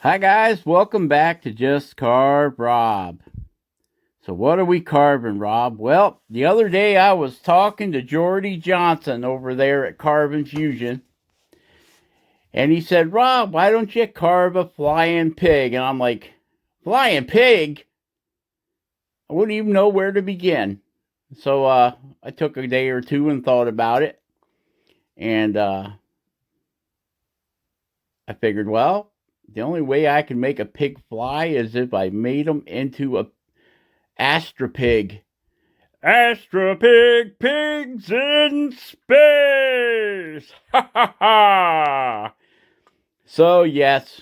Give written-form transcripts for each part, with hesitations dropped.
Hi guys, welcome back to Just Carve Rob. So what are we carving, Rob? Well, the other day I was talking to Jordy Johnson over there at Carve and Fusion, and he said, "Rob, why don't you carve a flying pig?" And I'm like, "Flying pig? I wouldn't even know where to begin." So I took a day or two and thought about it, and I figured, well, the only way I can make a pig fly is if I made him into a astro pig. Astro Pig Pigs in Space! Ha ha ha! So, yes,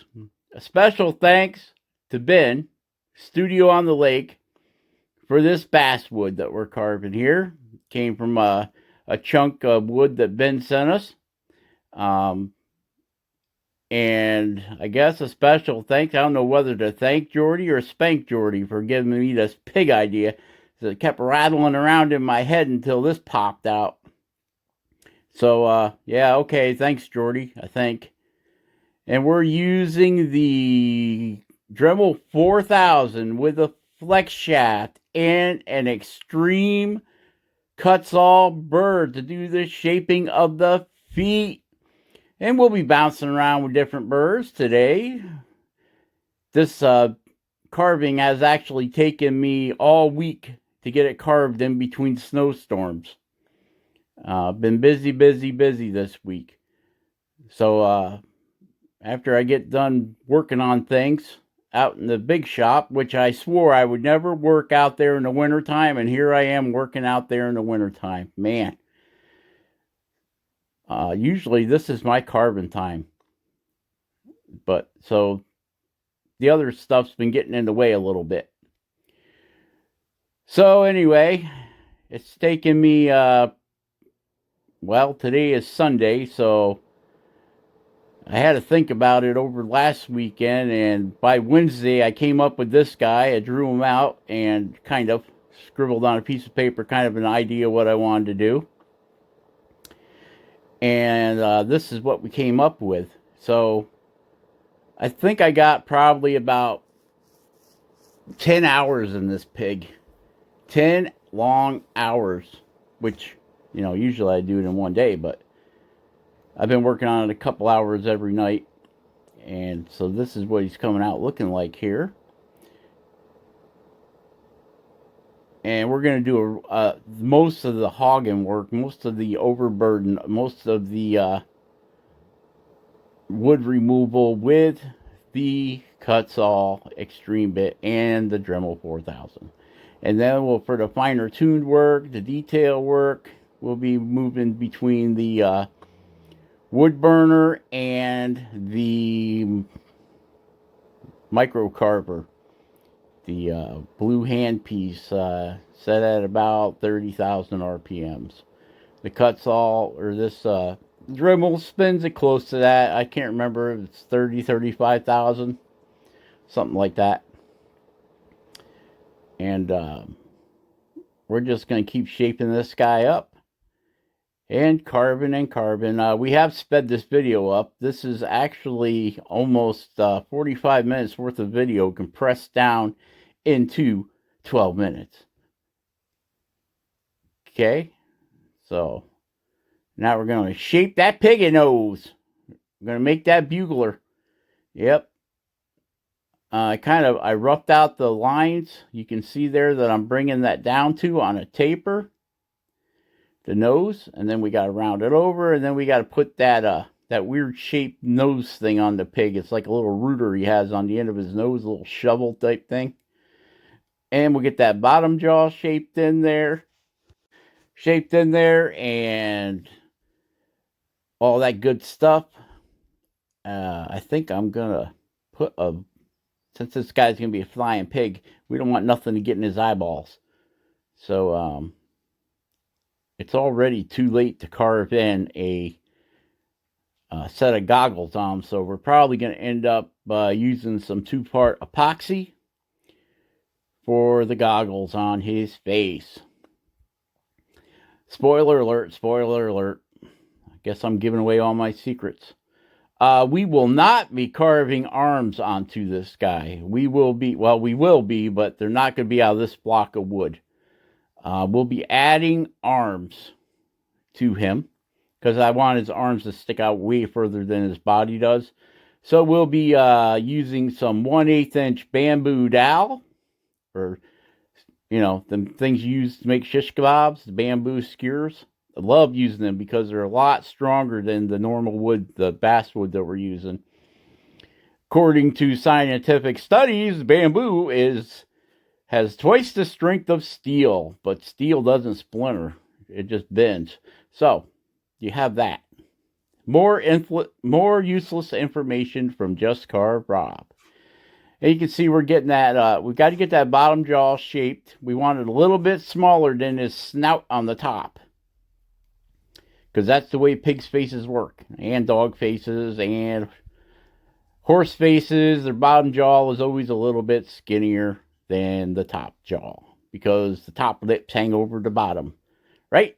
a special thanks to Ben, Studio on the Lake, for this basswood that we're carving here. Came from a chunk of wood that Ben sent us. Um, and I guess a special thanks. I don't know whether to thank Jordy or spank Jordy for giving me this pig idea. So it kept rattling around in my head until this popped out. So, yeah, okay. Thanks, Jordy, I think. And we're using the Dremel 4000 with a flex shaft and an extreme cuts all burr to do the shaping of the feet. And we'll be bouncing around with different burrs today. This carving has actually taken me all week to get it carved in between snowstorms. Been busy, busy, busy this week. So after I get done working on things out in the big shop, which I swore I would never work out there in the wintertime, and here I am working out there in the wintertime. Man, usually this is my carving time. But so the other stuff's been getting in the way a little bit. So anyway, it's taken me, well, today is Sunday, so I had to think about it over last weekend, and by Wednesday, I came up with this guy. I drew him out and kind of scribbled on a piece of paper, kind of an idea what I wanted to do. And this is what we came up with. So I think I got probably about 10 hours in this pig. 10 long hours, which, usually I do it in one day, but I've been working on it a couple hours every night. And so this is what he's coming out looking like here. And we're going to do most of the hogging work, most of the overburden, most of the wood removal with the cut saw extreme bit and the Dremel 4000. And then for the finer tuned work, the detail work, we'll be moving between the wood burner and the micro carver. The blue handpiece set at about 30,000 RPMs. The cut saw, or this Dremel spins it close to that. I can't remember if it's 30, 35,000, something like that. And we're just going to keep shaping this guy up and carving and carving. We have sped this video up. This is actually almost 45 minutes worth of video compressed down into 12 minutes. Okay, so now we're going to shape that piggy nose. We're going to make that bugler. Yep. I roughed out the lines. You can see there that I'm bringing that down to on a taper. The nose, and then we got to round it over, and then we got to put that weird shaped nose thing on the pig. It's like a little rooter he has on the end of his nose, a little shovel type thing. And we'll get that bottom jaw shaped in there, and all that good stuff. I think I'm gonna put since this guy's gonna be a flying pig, we don't want nothing to get in his eyeballs. So it's already too late to carve in a set of goggles on him, so we're probably going to end up using some two-part epoxy for the goggles on his face. Spoiler alert, spoiler alert. I guess I'm giving away all my secrets. We will not be carving arms onto this guy. We will be, but they're not going to be out of this block of wood. We'll be adding arms to him because I want his arms to stick out way further than his body does. So we'll be using some 1/8 inch bamboo dowel, or the things you use to make shish kebabs, the bamboo skewers. I love using them because they're a lot stronger than the normal wood, the basswood that we're using. According to scientific studies, bamboo has twice the strength of steel, but steel doesn't splinter. It just bends. So, you have that. More useless information from Just Carve Rob. And you can see we're getting that, we've got to get that bottom jaw shaped. We want it a little bit smaller than his snout on the top, because that's the way pigs' faces work, and dog faces, and horse faces. Their bottom jaw is always a little bit skinnier than the top jaw, because the top lips hang over the bottom. Right?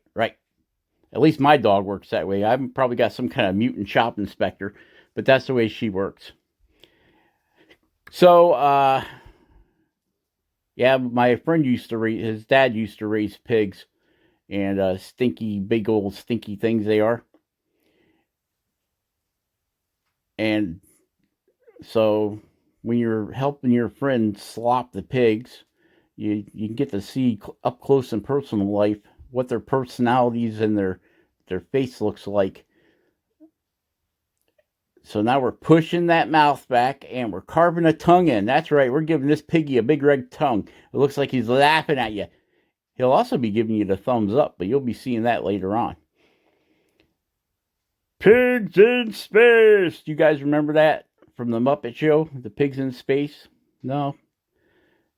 At least my dog works that way. I've probably got some kind of mutant shop inspector, but that's the way she works. So, yeah, my friend his dad used to raise pigs, and big old stinky things they are. And so when you're helping your friend slop the pigs, you can get to see up close and personal life what their personalities and their face looks like. So now we're pushing that mouth back and we're carving a tongue in. That's right, we're giving this piggy a big red tongue. It looks like he's laughing at you. He'll also be giving you the thumbs up, but you'll be seeing that later on. Pigs in space. Do you guys remember that from the Muppet Show? The pigs in space? No?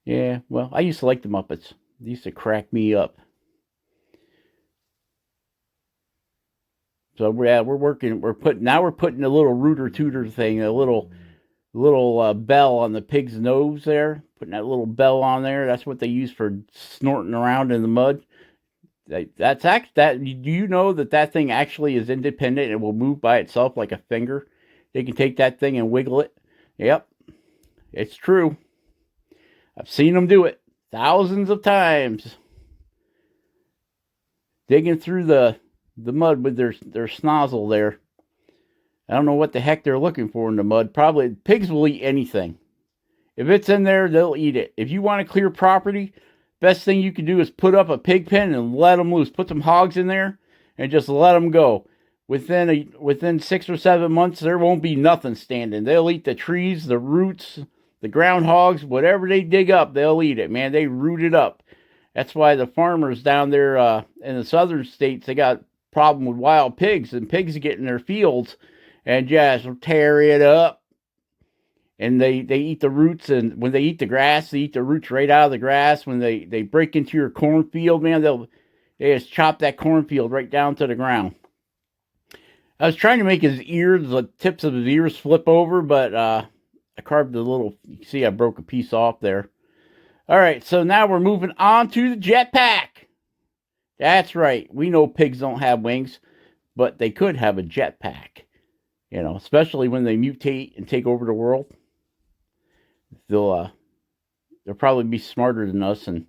Yeah, well, I used to like the Muppets. They used to crack me up. So we're putting a little rooter tooter thing, a little bell on the pig's nose there. Putting that little bell on there. That's what they use for snorting around in the mud. Do you know that thing actually is independent and will move by itself like a finger? They can take that thing and wiggle it. Yep, it's true. I've seen them do it thousands of times. Digging through the mud with their snozzle there. I don't know what the heck they're looking for in the mud. Probably pigs will eat anything. If it's in there, they'll eat it. If you want to clear property, best thing you can do is put up a pig pen and let them loose. Put some hogs in there and just let them go. Within 6 or 7 months, there won't be nothing standing. They'll eat the trees, the roots, the ground hogs, whatever they dig up, they'll eat it, man. They root it up. That's why the farmers down there in the southern states, they got problem with wild pigs, and pigs get in their fields and just tear it up. And they eat the roots, and when they eat the grass, they eat the roots right out of the grass. When they break into your cornfield, man, they just chop that cornfield right down to the ground. I was trying to make the tips of his ears flip over, but I carved a little, you see I broke a piece off there. All right, so now we're moving on to the jetpack. That's right. We know pigs don't have wings, but they could have a jetpack. Especially when they mutate and take over the world. They'll probably be smarter than us, and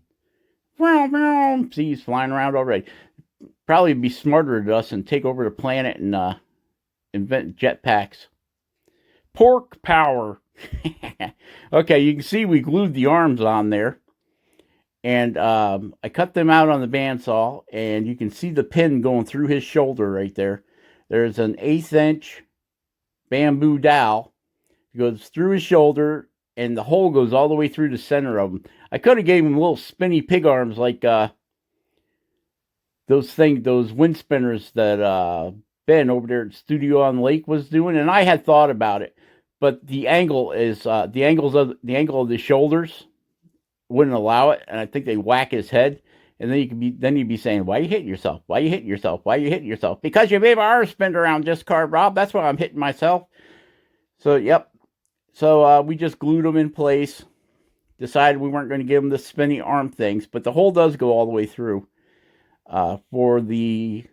see, he's flying around already. Probably be smarter than us and take over the planet and invent jetpacks. Pork power. Okay, you can see we glued the arms on there. And I cut them out on the bandsaw, and you can see the pin going through his shoulder right there. There's an 1/8 inch bamboo dowel. It goes through his shoulder, and the hole goes all the way through the center of him. I could have gave him little spinny pig arms like those wind spinners that Ben over there at Studio on the Lake was doing, and I had thought about it, but the angle of the shoulders wouldn't allow it, and I think they whack his head, and then you'd be saying, "Why are you hitting yourself? Why are you hitting yourself? Why are you hitting yourself?" Because you made my arm spin around, Just Carve Rob. That's why I'm hitting myself. So yep. So we just glued them in place. Decided we weren't going to give them the spinny arm things, but the hole does go all the way through for the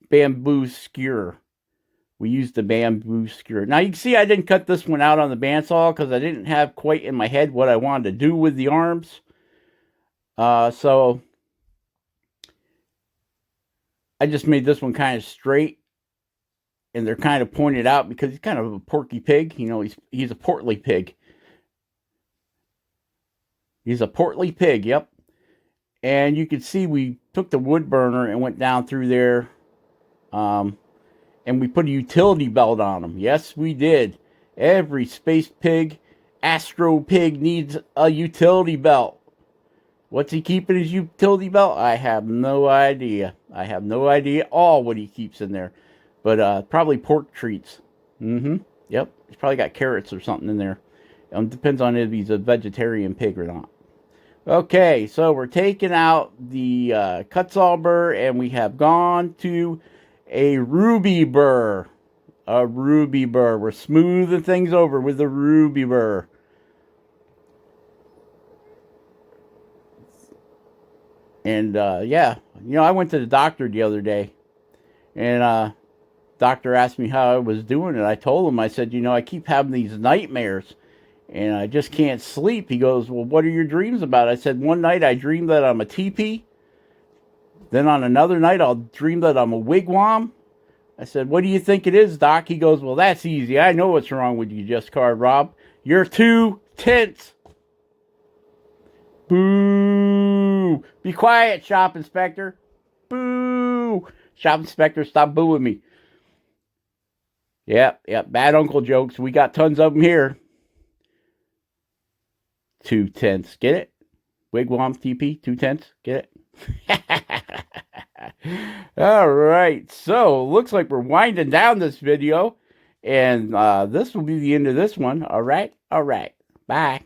bamboo skewer. we used the bamboo skewer. Now you can see I didn't cut this one out on the bandsaw because I didn't have quite in my head what I wanted to do with the arms. So I just made this one kind of straight, and they're kind of pointed out because he's kind of a porky pig. You know, he's a portly pig. He's a portly pig, yep. And you can see we took the wood burner and went down through there. And we put a utility belt on him. Yes, we did. Every space pig, astro pig needs a utility belt. What's he keeping his utility belt? I have no idea. I have no idea at all what he keeps in there. But probably pork treats. Yep. He's probably got carrots or something in there. Depends on if he's a vegetarian pig or not. Okay, so we're taking out the Kutzall burr, and we have gone to a ruby burr. A ruby burr. We're smoothing things over with the ruby burr. And yeah, you know, I went to the doctor the other day, and doctor asked me how I was doing, and I told him, I said, you know, I keep having these nightmares, and I just can't sleep. He goes, well, what are your dreams about? I said, one night I dream that I'm a teepee. Then on another night, I'll dream that I'm a wigwam. I said, what do you think it is, Doc? He goes, well, that's easy. I know what's wrong with you, Just Carve Rob. You're too tense. Boo. Be quiet, shop inspector. Boo. Shop inspector, stop booing me. Yep. Bad uncle jokes. We got tons of them here. Too tense. Get it? Wigwam TP. Too tense. Get it? All right. So looks like we're winding down this video, and this will be the end of this one. All right. Bye.